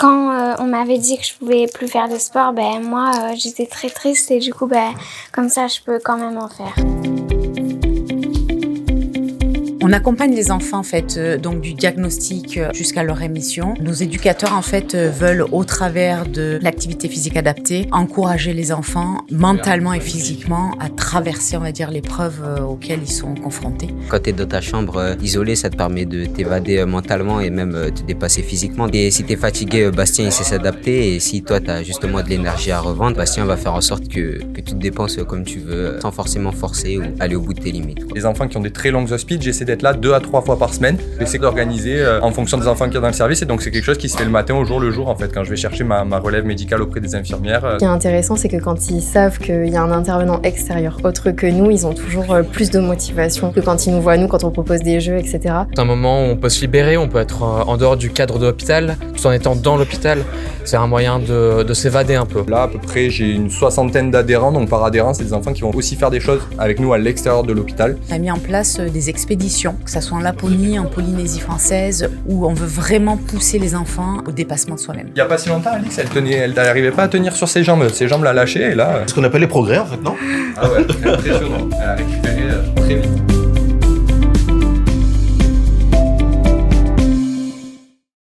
Quand on m'avait dit que je pouvais plus faire de sport, moi j'étais très triste et du coup comme ça je peux quand même en faire. On accompagne les enfants en fait, donc du diagnostic jusqu'à leur rémission. Nos éducateurs en fait veulent au travers de l'activité physique adaptée encourager les enfants mentalement et physiquement à traverser, on va dire, l'épreuve auxquelles ils sont confrontés. Quand tu es dans ta chambre isolée, ça te permet de t'évader mentalement et même te dépasser physiquement. Et si tu es fatigué, Bastien il sait s'adapter, et si toi tu as justement de l'énergie à revendre, Bastien va faire en sorte que tu te dépenses comme tu veux sans forcément forcer ou aller au bout de tes limites. Les enfants qui ont des très longues hospices, j'essaie d'être là 2 à 3 fois par semaine. J'essaie d'organiser en fonction des enfants qu'il y a dans le service, et donc c'est quelque chose qui se fait le matin au jour le jour en fait, quand je vais chercher ma relève médicale auprès des infirmières. Ce qui est intéressant, c'est que quand ils savent qu'il y a un intervenant extérieur autre que nous, ils ont toujours plus de motivation que quand ils nous voient nous, quand on propose des jeux, etc. C'est un moment où on peut se libérer, on peut être en dehors du cadre de l'hôpital, tout en étant dans l'hôpital. C'est un moyen de s'évader un peu. Là, à peu près, j'ai une 60aine d'adhérents, donc par adhérent, c'est des enfants qui vont aussi faire des choses avec nous à l'extérieur de l'hôpital. On a mis en place des expéditions, que ce soit en Laponie, en Polynésie française, où on veut vraiment pousser les enfants au dépassement de soi-même. Il n'y a pas si longtemps, Alix, elle n'arrivait pas à tenir sur ses jambes la lâchaient, et là... Ce qu'on appelle les progrès, en fait, non? Ah ouais, c'est impressionnant. Elle a récupéré très vite.